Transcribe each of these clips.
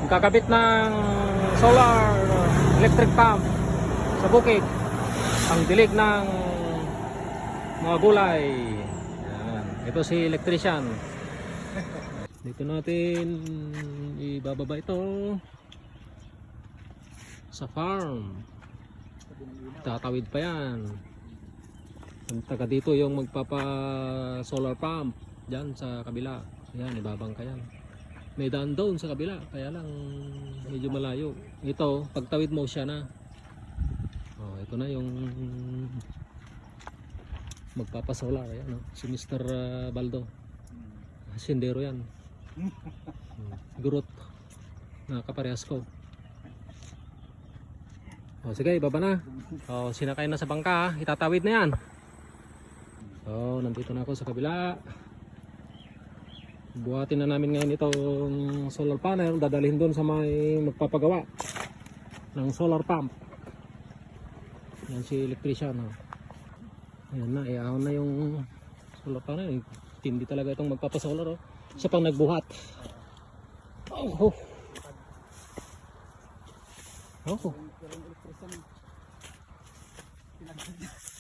Magkakabit ng solar electric pump sa bukid. Ang dilig ng mga gulay. Yan. Ito si electrician. Dito natin ibababa ito sa farm. Tatawid pa yan. Ang taga dito yung magpapa solar pump dyan sa kabila. Yan, ibabang ka yan. May daan doon sa kabila, kaya lang medyo malayo. Ito, pagtawid mo siya na. Oh, ito na yung magpapasolar. Ayan, no? Si Mr. Baldo. Sindero yan. Gurot. Nakaparehas ko. Oh, sige, ibaba na. Oh, sinakay na sa bangka. Itatawid na yan. Oh, nandito na ako sa kabila. Buhatin na namin ngayon itong solar panel, dadalhin doon sa may magpapagawa ng solar pump. Yan si electrician. Ayan na, iahon na yung solar panel. Tindi talaga itong magpapasolar. Siya pang nagbuhat. Oh.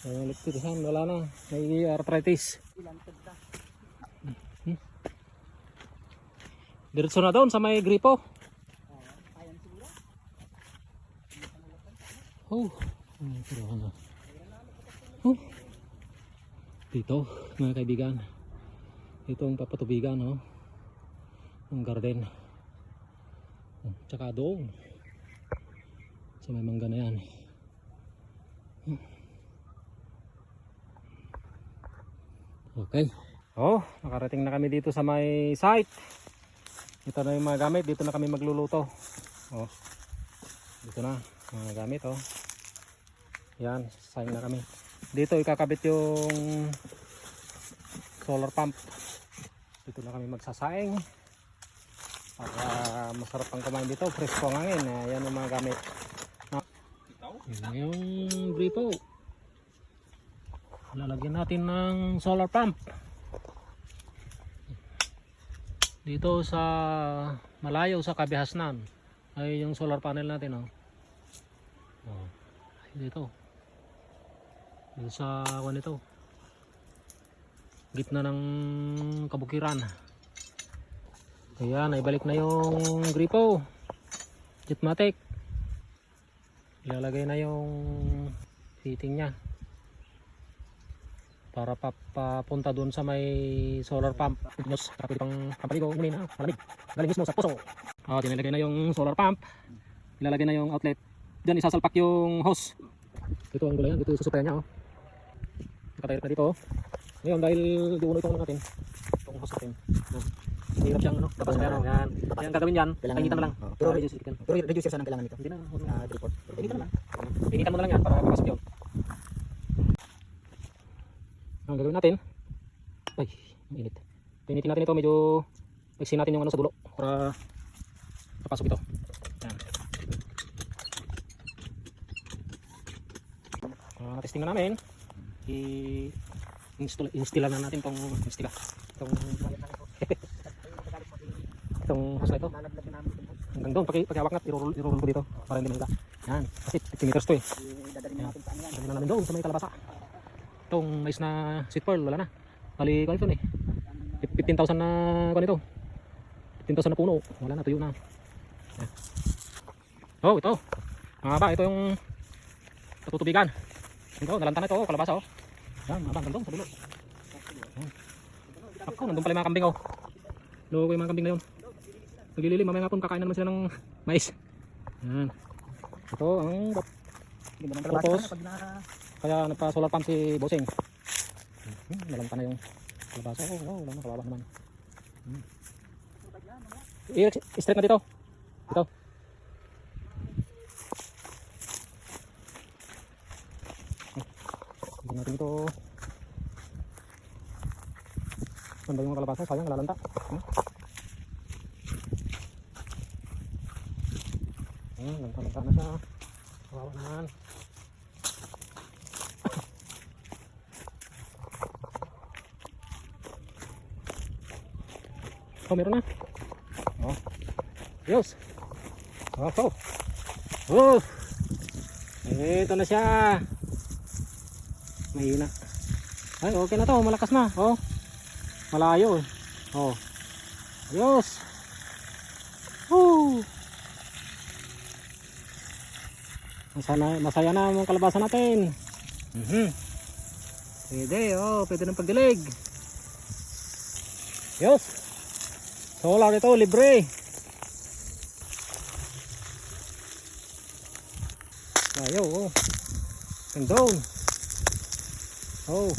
Electrician, wala na. May arthritis. Diretso na doon sa may gripo. Oh, dito mga kaibigan, ito ang papatubigan, oh, ng garden. Tsaka doon sa may mangga na yan. Okay. Oh, nakarating na kami dito sa may site. Ito na yung mga gamit, dito na kami magluluto. Oh. Dito na mga gamit, oh. Yan, sayang na kami. Dito ikakabit yung solar pump. Dito na kami magsasaing. Para masarap ang kumain dito, presko ang hangin. Yan ang mga gamit. Yan yung gripo. Lalagyan natin ng solar pump. Dito sa malayo sa Kabihasnan ay yung solar panel natin, oh. Oh. Dito sa ito, gitna ng kabukiran. Kaya naibalik na yung gripo Jetmatic. Ilalagay na yung fitting nya para papunta doon sa may solar pump. Tapos pang pampaligo, malamig, galing mismo sa puso. Oh, tinilagay na yung solar pump, ilalagay na yung outlet, diyan isasalpak yung hose. Ito ang gulayan, dito susupayan niya, oh. Nakatayot na dito, oh. Ngayon dahil doon ito natin itong hose natin, oh. Hirap siyang, ano, tapos kaya, oh, yan. Yan gagawin yan, kainitan na lang. Pero reducer sana ang kailangan nito. Hindi na, report. Kainitan na lang. Kainitan mo na lang yan para papasok yun. Ang gagawin natin, ay, mainit. Pinitin natin ito, medyo pagsin natin yung ano sa dulo para papasok ito. Yan. Testing na namin. I-install na natin itong itong hose na ito. Hanggang doon, pag-hawak na, i-roll ko dito para hindi mahila. Yan, kasi 50 meters to, eh. Dadalhin na namin doon sa may kalabasa. Itong mais na sweet pearl, wala na. Bali, kung ito eh, 15,000 na kung ito, 15,000 na puno, wala na, tuyo na. Yan. Oh, ito mahaba, ito yung patutubigan. Ito, nalanta na ito, kalabasa, oh. Yan, mahaba, hanggang doon sa dulo. Ako, nandun pala yung mga kambing, oh. Loko yung mga kambing na yun. Naglililim, mamaya nga po kakain na naman sila ng mais. Yan. Ito ang purpose. Kaya nagpa-solar pump si Bossing. Nalanta na yung kalabasa. Oh, wala na, kawawa naman. I-straight na dito. Ito. Bigyan natin ito. Saan ba yung kalabasa? Sayang, lalanta. Lanta-lanta na siya. Kawawa naman. Oh, meron na. Oh. Yes. Oh, oh. Ito na siya. Mahina. Ay, okay na to. Malakas na. Oh. Malayo eh. Oh. Ayos. Woo. Masaya na ang kalabasan natin. Pwede, oh. Pwede ng pagdilig. Ayos. Solar ito, libre. Ayaw, oh. And down. Oh.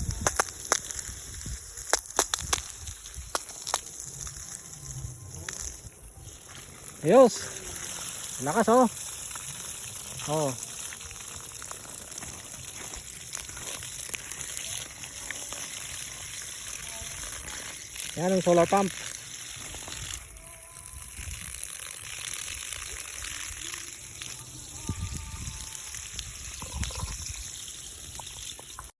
Ayos. Lakas, oh. Oh. Yan ang solar pump.